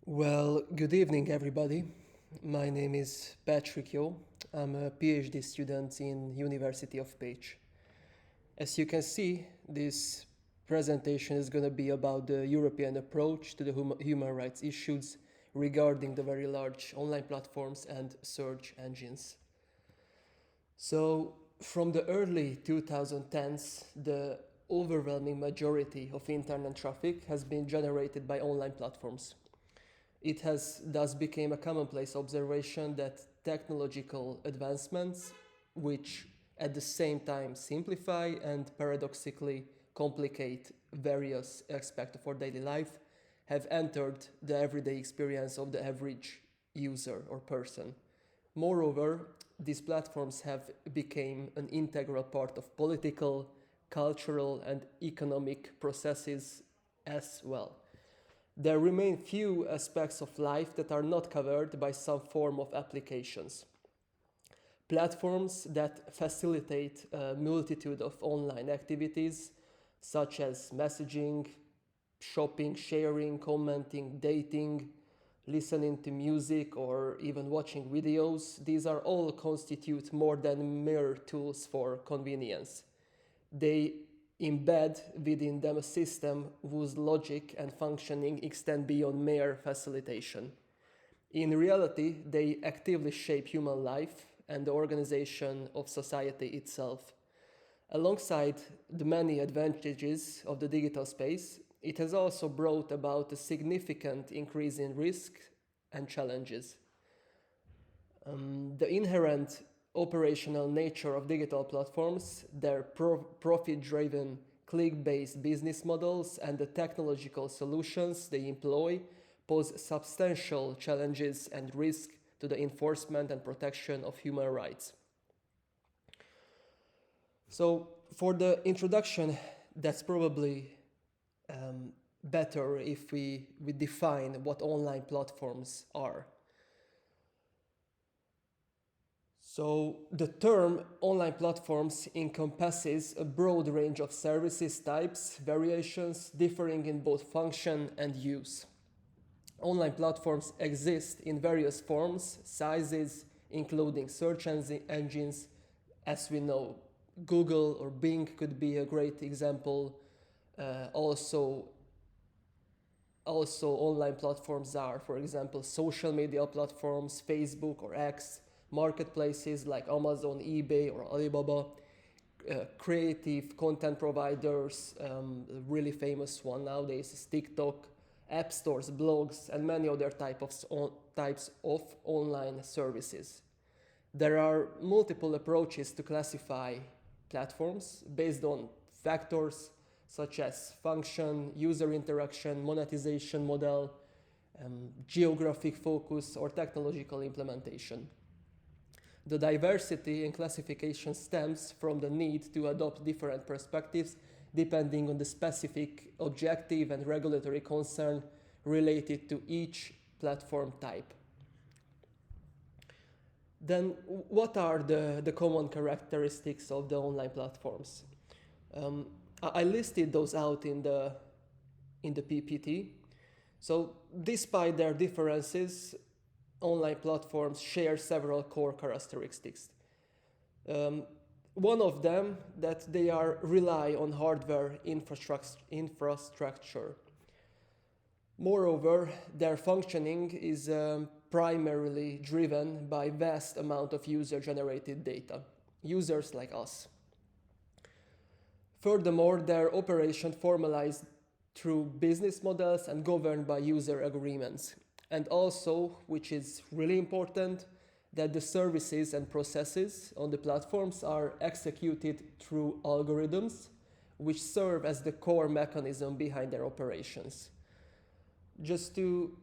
Well, good evening, everybody. My name is Patrik Zsolt. I'm a PhD student in University of Pécs. As you can see, this presentation is going to be about the European approach to the human rights issues regarding the very large online platforms and search engines. So, from the early 2010s, the overwhelming majority of internet traffic has been generated by online platforms. It has thus become a commonplace observation that technological advancements, which at the same time simplify and paradoxically complicate various aspects of our daily life, have entered the everyday experience of the average user or person. Moreover, these platforms have become an integral part of political, cultural, and economic processes as well. There remain few aspects of life that are not covered by some form of applications. Platforms that facilitate a multitude of online activities, such as messaging, shopping, sharing, commenting, dating, listening to music, or even watching videos, these are all constitute more than mere tools for convenience. They embed within them a system whose logic and functioning extend beyond mere facilitation. In reality, they actively shape human life and the organization of society itself. Alongside the many advantages of the digital space, it has also brought about a significant increase in risk and challenges. The inherent operational nature of digital platforms, their profit driven, click based business models, and the technological solutions they employ pose substantial challenges and risk to the enforcement and protection of human rights. So, for the introduction, that's probably better if we define what online platforms are. So the term online platforms encompasses a broad range of services types, variations differing in both function and use. Online platforms exist in various forms, sizes, including search engines. As we know, Google or Bing could be a great example. Also online platforms are, for example, social media platforms, Facebook or X, marketplaces like Amazon, eBay, or Alibaba, creative content providers, a really famous one nowadays is TikTok, app stores, blogs, and many other types of online services. There are multiple approaches to classify platforms based on factors such as function, user interaction, monetization model, geographic focus, or technological implementation. The diversity in classification stems from the need to adopt different perspectives depending on the specific objective and regulatory concern related to each platform type. Then, what are the common characteristics of the online platforms? I listed those out in the PPT. So, despite their differences, online platforms share several core characteristics. One of them that they rely on hardware infrastructure. Moreover, their functioning is primarily driven by vast amount of user-generated data, users like us. Furthermore, their operation formalized through business models and governed by user agreements. And also, which is really important, that the services and processes on the platforms are executed through algorithms, which serve as the core mechanism behind their operations. Just to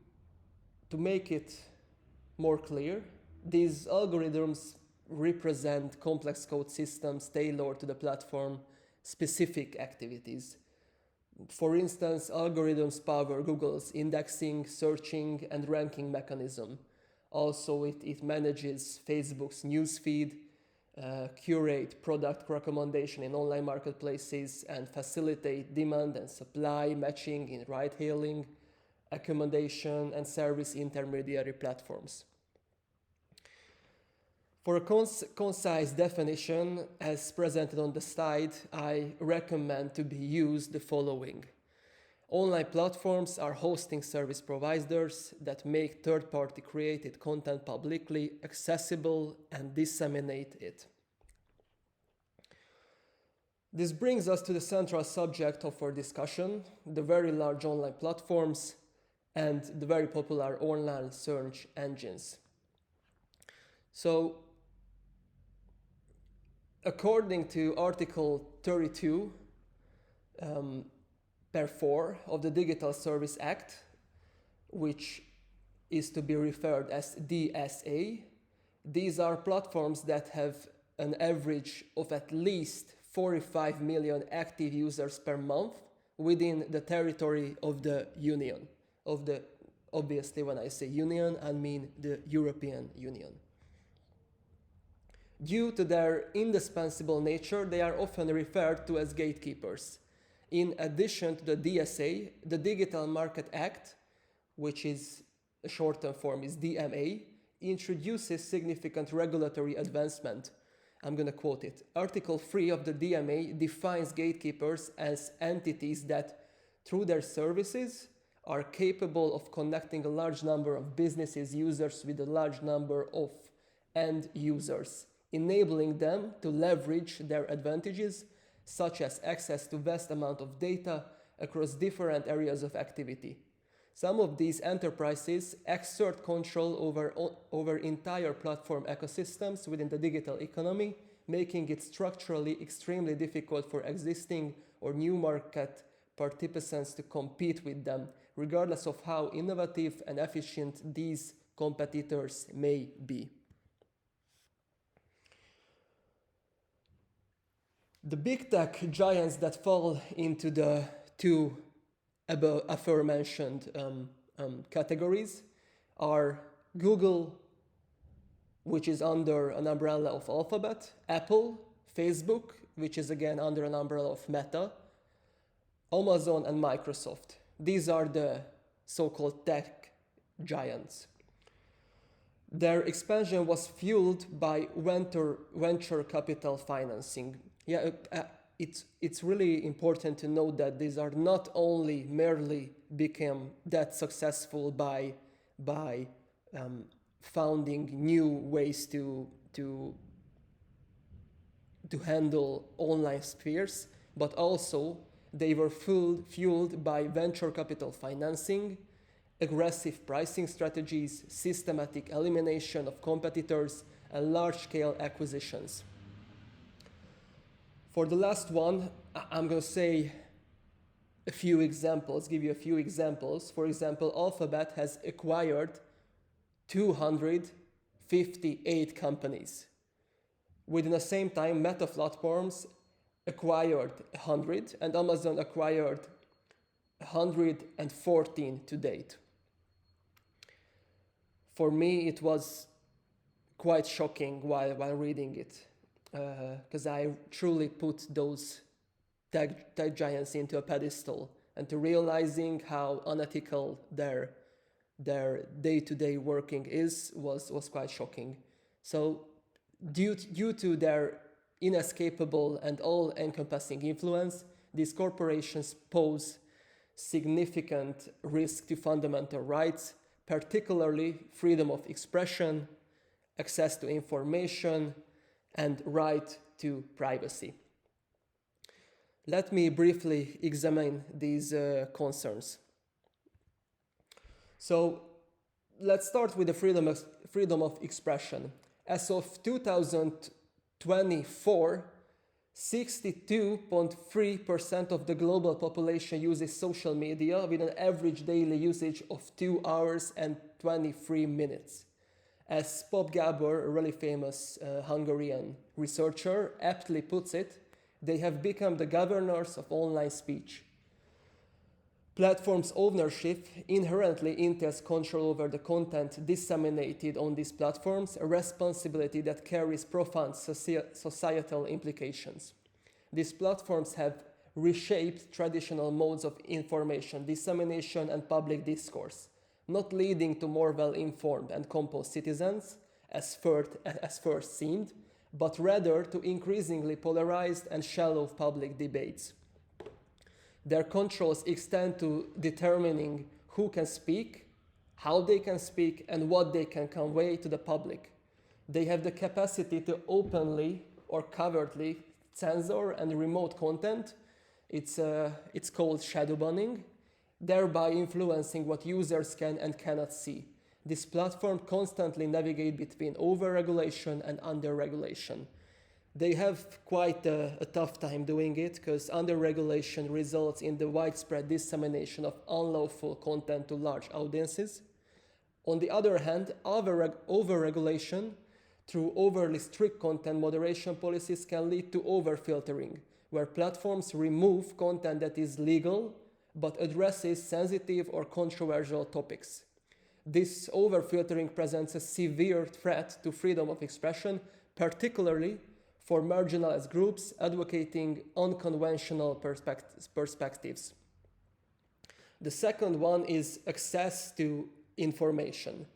make it more clear, these algorithms represent complex code systems tailored to the platform specific activities. For instance, algorithms power Google's indexing, searching, and ranking mechanism. Also, it manages Facebook's newsfeed, curate product recommendation in online marketplaces, and facilitate demand and supply matching in ride-hailing, accommodation, and service intermediary platforms. For a concise definition, as presented on the slide, I recommend to be used the following. Online platforms are hosting service providers that make third-party created content publicly accessible and disseminate it. This brings us to the central subject of our discussion, the very large online platforms and the very popular online search engines. So, according to Article 32, per 4 of the Digital Service Act, which is to be referred as DSA, these are platforms that have an average of at least 45 million active users per month within the territory of the Union. Obviously, when I say Union, I mean the European Union. Due to their indispensable nature, they are often referred to as gatekeepers. In addition to the DSA, the Digital Market Act, which is a shortened form is DMA, introduces significant regulatory advancement. I'm going to quote it. Article 3 of the DMA defines gatekeepers as entities that, through their services, are capable of connecting a large number of businesses' users with a large number of end users, enabling them to leverage their advantages, such as access to vast amount of data across different areas of activity. Some of these enterprises exert control over entire platform ecosystems within the digital economy, making it structurally extremely difficult for existing or new market participants to compete with them, regardless of how innovative and efficient these competitors may be. The big tech giants that fall into the two above aforementioned categories are Google, which is under an umbrella of Alphabet, Apple, Facebook, which is again under an umbrella of Meta, Amazon, and Microsoft. These are the so-called tech giants. Their expansion was fueled by venture capital financing. It's really important to note that these are not only merely become that successful by founding new ways to handle online spheres, but also they were fueled by venture capital financing, aggressive pricing strategies, systematic elimination of competitors, and large-scale acquisitions. For the last one, I'm going to say a few examples, give you a few examples. For example, Alphabet has acquired 258 companies. Within the same time, Meta platforms acquired 100 and Amazon acquired 114 to date. For me, it was quite shocking while reading it. Because I truly put those tech giants into a pedestal, and to realizing how unethical their day-to-day working was quite shocking. So due to their inescapable and all-encompassing influence, these corporations pose significant risk to fundamental rights, particularly freedom of expression, access to information, and right to privacy. Let me briefly examine these concerns. So let's start with the freedom of expression. As of 2024, 62.3% of the global population uses social media with an average daily usage of 2 hours and 23 minutes. As Pop Gábor, a really famous Hungarian researcher, aptly puts it, they have become the governors of online speech. Platforms' ownership inherently entails control over the content disseminated on these platforms, a responsibility that carries profound societal implications. These platforms have reshaped traditional modes of information, dissemination, and public discourse, not leading to more well-informed and composed citizens, as first seemed, but rather to increasingly polarized and shallow public debates. Their controls extend to determining who can speak, how they can speak, and what they can convey to the public. They have the capacity to openly or covertly censor and remote content. It's called shadow banning, thereby influencing what users can and cannot see. This platform constantly navigates between over-regulation and under-regulation. They have quite a tough time doing it because under-regulation results in the widespread dissemination of unlawful content to large audiences. On the other hand, over-regulation through overly strict content moderation policies can lead to over-filtering, where platforms remove content that is legal but addresses sensitive or controversial topics. This over-filtering presents a severe threat to freedom of expression, particularly for marginalized groups advocating unconventional perspectives. The second one is access to information.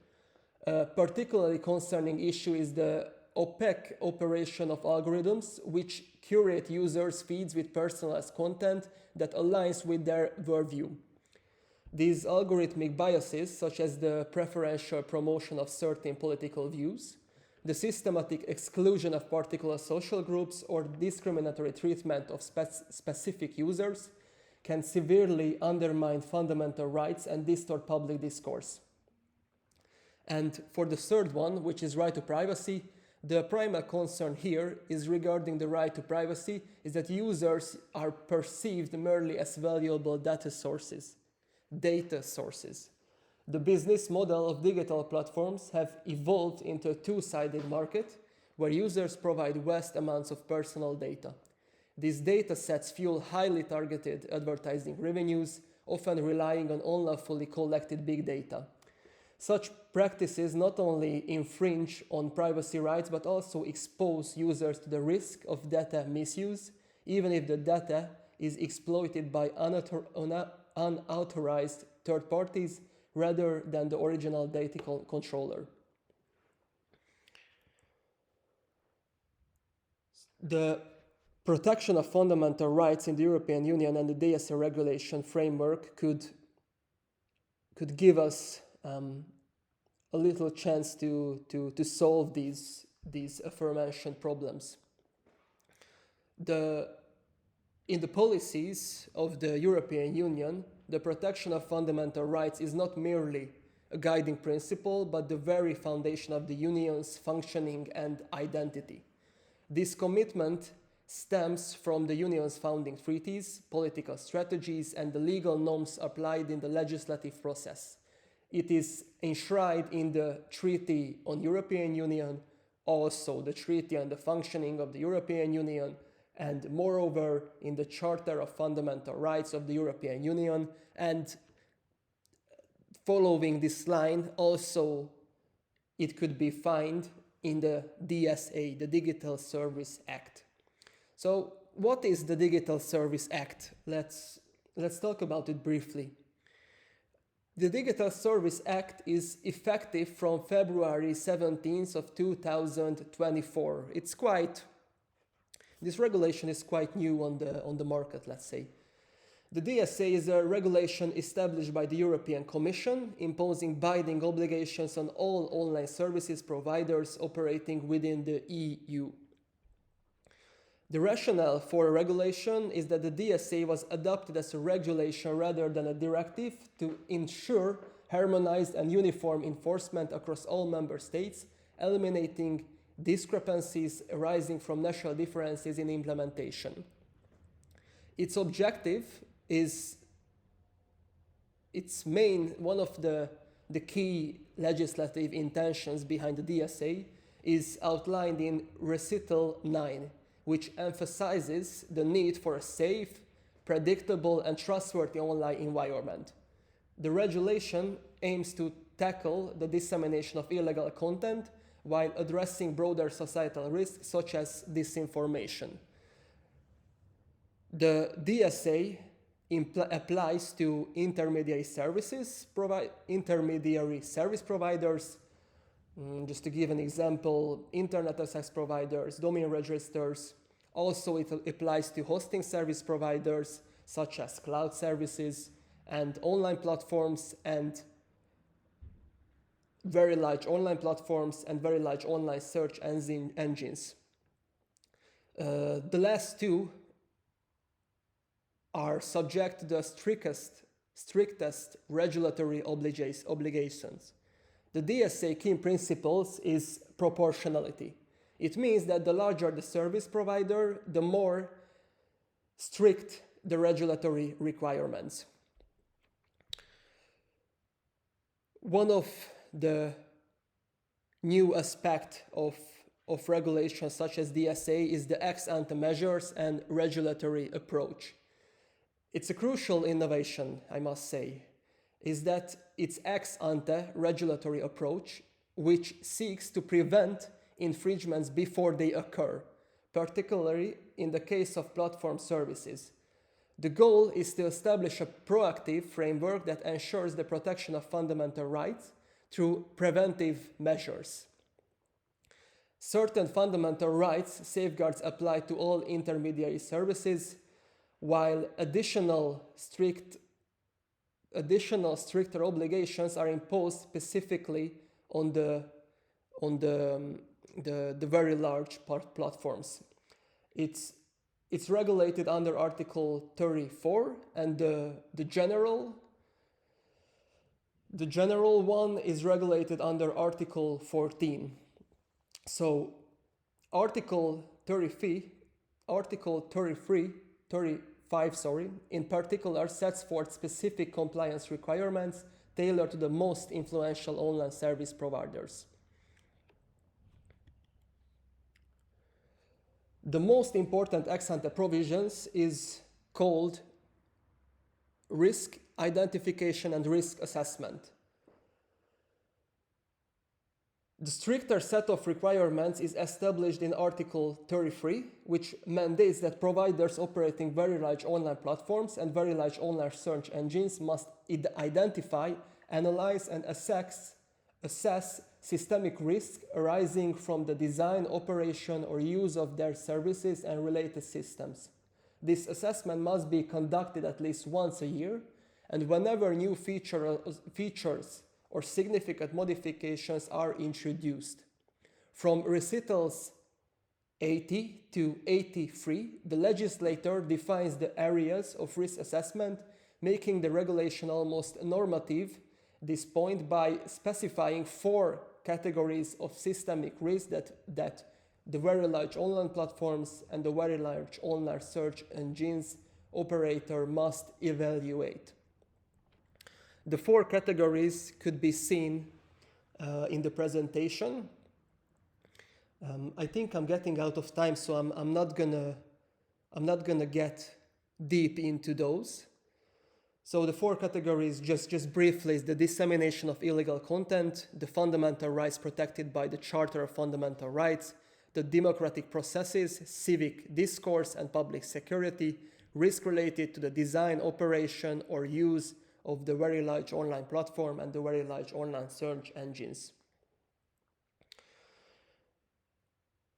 A particularly concerning issue is the opaque operation of algorithms which curate users' feeds with personalized content that aligns with their worldview. These algorithmic biases, such as the preferential promotion of certain political views, the systematic exclusion of particular social groups, or discriminatory treatment of specific users, can severely undermine fundamental rights and distort public discourse. And for the third one, which is right to privacy, the primary concern here is regarding the right to privacy is that users are perceived merely as valuable data sources. The business model of digital platforms have evolved into a two-sided market where users provide vast amounts of personal data. These data sets fuel highly targeted advertising revenues, often relying on unlawfully collected big data. Such practices not only infringe on privacy rights but also expose users to the risk of data misuse, even if the data is exploited by unauthorized third parties rather than the original data controller. The protection of fundamental rights in the European Union and the DSA regulation framework could give us a little chance to solve these aforementioned problems. In the policies of the European Union, the protection of fundamental rights is not merely a guiding principle, but the very foundation of the Union's functioning and identity. This commitment stems from the Union's founding treaties, political strategies, and the legal norms applied in the legislative process. It is enshrined in the Treaty on European Union, also the Treaty on the Functioning of the European Union, and moreover in the Charter of Fundamental Rights of the European Union, and following this line also it could be found in the DSA, the Digital Service Act. So what is the Digital Service Act? Let's talk about it briefly. The Digital Service Act is effective from February 17th of 2024. This regulation is quite new on the market, let's say. The DSA is a regulation established by the European Commission, imposing binding obligations on all online services providers operating within the EU. The rationale for a regulation is that the DSA was adopted as a regulation rather than a directive to ensure harmonized and uniform enforcement across all member states, eliminating discrepancies arising from national differences in implementation. Its objective is one of the key legislative intentions behind the DSA is outlined in Recital 9, which emphasizes the need for a safe, predictable, and trustworthy online environment. The regulation aims to tackle the dissemination of illegal content while addressing broader societal risks such as disinformation. The DSA applies to intermediary service providers. Just to give an example, internet access providers, domain registers. Also, it applies to hosting service providers such as cloud services and online platforms and very large online platforms and very large online search engines. The last two are subject to the strictest regulatory obligations. The DSA key principles is proportionality. It means that the larger the service provider, the more strict the regulatory requirements. One of the new aspect of regulations such as DSA is the ex-ante measures and regulatory approach. It's a crucial innovation, I must say, is that it's ex-ante regulatory approach which seeks to prevent infringements before they occur, particularly in the case of platform services. The goal is to establish a proactive framework that ensures the protection of fundamental rights through preventive measures. Certain fundamental rights safeguards apply to all intermediary services, while additional stricter obligations are imposed specifically on the very large platforms. It's regulated under Article 34, and the general one is regulated under Article 14. So Article 35, in particular sets forth specific compliance requirements tailored to the most influential online service providers. The most important ex-ante provisions is called risk identification and risk assessment. The stricter set of requirements is established in Article 33, which mandates that providers operating very large online platforms and very large online search engines must identify, analyze, and assess systemic risk arising from the design, operation, or use of their services and related systems. This assessment must be conducted at least once a year, and whenever new features or significant modifications are introduced. From recitals 80 to 83, the legislator defines the areas of risk assessment, making the regulation almost normative at this point by specifying 4 categories of systemic risk that the very large online platforms and the very large online search engines operator must evaluate. The 4 categories could be seen in the presentation. I think I'm getting out of time, so I'm not gonna get deep into those. So the 4 categories, just briefly, is the dissemination of illegal content, the fundamental rights protected by the Charter of Fundamental Rights, the democratic processes, civic discourse, and public security, risk related to the design, operation, or use of the very large online platform and the very large online search engines.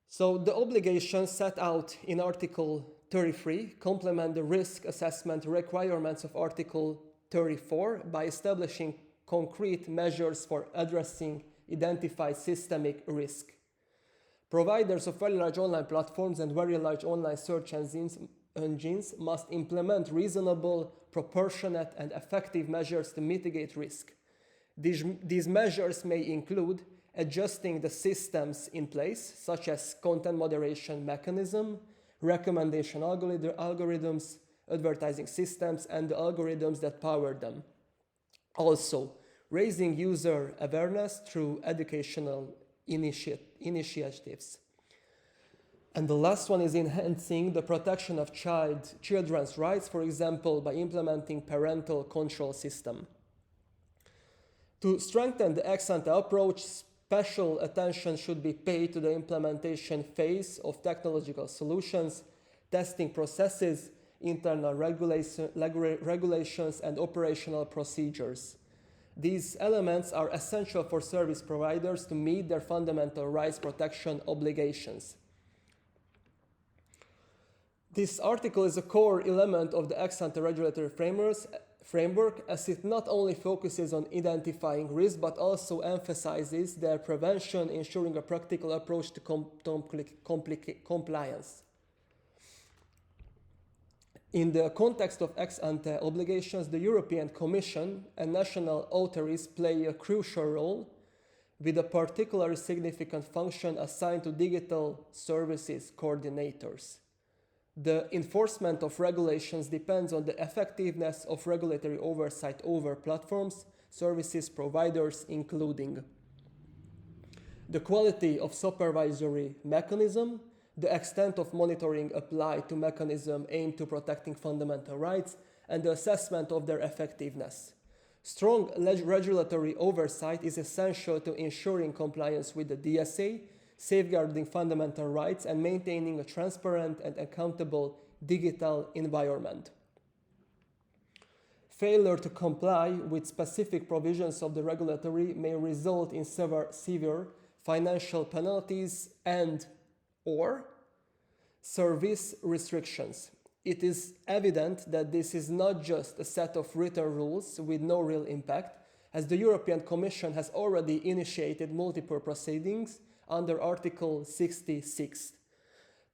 So the obligations set out in Article 33 complement the risk assessment requirements of Article 34 by establishing concrete measures for addressing identified systemic risk. Providers of very large online platforms and very large online search engines must implement reasonable, proportionate, and effective measures to mitigate risk. These measures may include adjusting the systems in place, such as content moderation mechanism, recommendation algorithms, advertising systems, and the algorithms that power them. Also, raising user awareness through educational initiatives. And the last one is enhancing the protection of children's rights, for example, by implementing parental control system. To strengthen the ex-ante approach, special attention should be paid to the implementation phase of technological solutions, testing processes, internal regulations, and operational procedures. These elements are essential for service providers to meet their fundamental rights protection obligations. This article is a core element of the ex-ante regulatory framework, as it not only focuses on identifying risks but also emphasizes their prevention, ensuring a practical approach to compliance. In the context of ex-ante obligations, the European Commission and national authorities play a crucial role, with a particularly significant function assigned to digital services coordinators. The enforcement of regulations depends on the effectiveness of regulatory oversight over platforms, services providers, including the quality of supervisory mechanism, the extent of monitoring applied to mechanism aimed to protecting fundamental rights, and the assessment of their effectiveness. Strong regulatory oversight is essential to ensuring compliance with the DSA, safeguarding fundamental rights, and maintaining a transparent and accountable digital environment. Failure to comply with specific provisions of the regulatory may result in severe financial penalties and/or service restrictions. It is evident that this is not just a set of written rules with no real impact, as the European Commission has already initiated multiple proceedings under Article 66.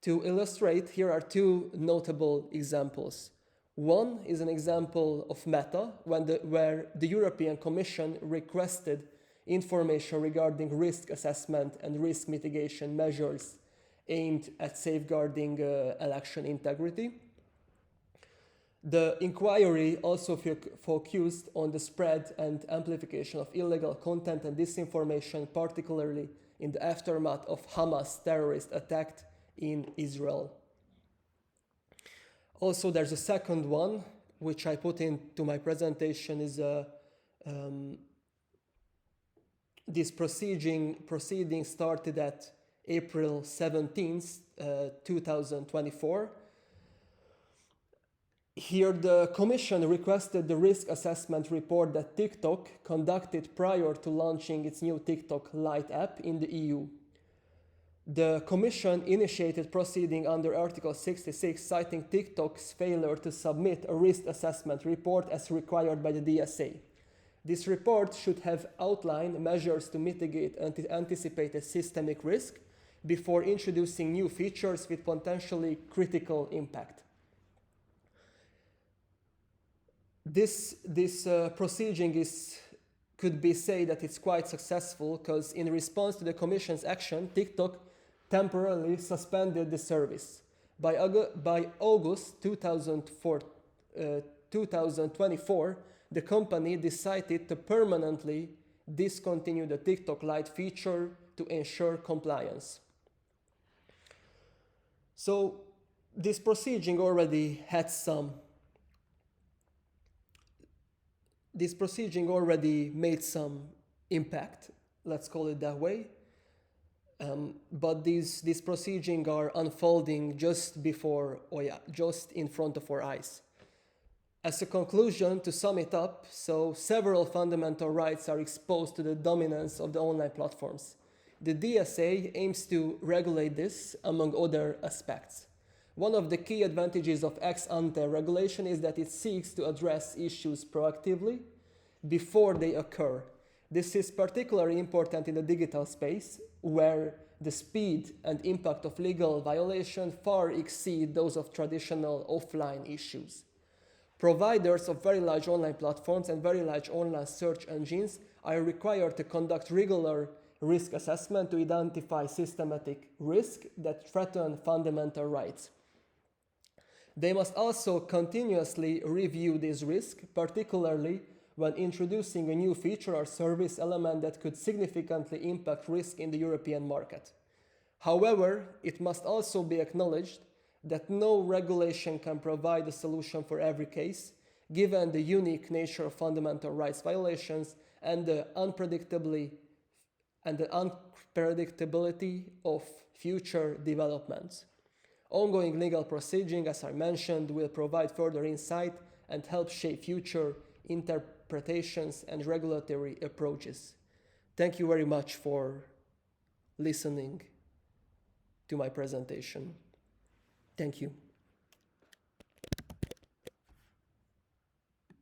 To illustrate, here are two notable examples. One is an example of Meta, where the European Commission requested information regarding risk assessment and risk mitigation measures aimed at safeguarding election integrity. The inquiry also focused on the spread and amplification of illegal content and disinformation, particularly in the aftermath of Hamas terrorist attack in Israel. Also, there's a second one, which I put into my presentation, is this proceeding started at April 17th, 2024. Here, the Commission requested the risk assessment report that TikTok conducted prior to launching its new TikTok Lite app in the EU. The Commission initiated proceeding under Article 66, citing TikTok's failure to submit a risk assessment report as required by the DSA. This report should have outlined measures to mitigate anticipated systemic risk before introducing new features with potentially critical impact. This proceeding could be said that it's quite successful, because in response to the Commission's action, TikTok temporarily suspended the service. By August 2024, the company decided to permanently discontinue the TikTok Lite feature to ensure compliance. So this proceeding already made some impact, let's call it that way. But these proceedings are unfolding just in front of our eyes. As a conclusion, to sum it up, so several fundamental rights are exposed to the dominance of the online platforms. The DSA aims to regulate this, among other aspects. One of the key advantages of ex-ante regulation is that it seeks to address issues proactively before they occur. This is particularly important in the digital space, where the speed and impact of legal violation far exceed those of traditional offline issues. Providers of very large online platforms and very large online search engines are required to conduct regular risk assessment to identify systematic risks that threaten fundamental rights. They must also continuously review these risks, particularly when introducing a new feature or service element that could significantly impact risk in the European market. However, it must also be acknowledged that no regulation can provide a solution for every case, given the unique nature of fundamental rights violations and the unpredictability of future developments. Ongoing legal proceeding, as I mentioned, will provide further insight and help shape future interpretations and regulatory approaches. Thank you very much for listening to my presentation. Thank you.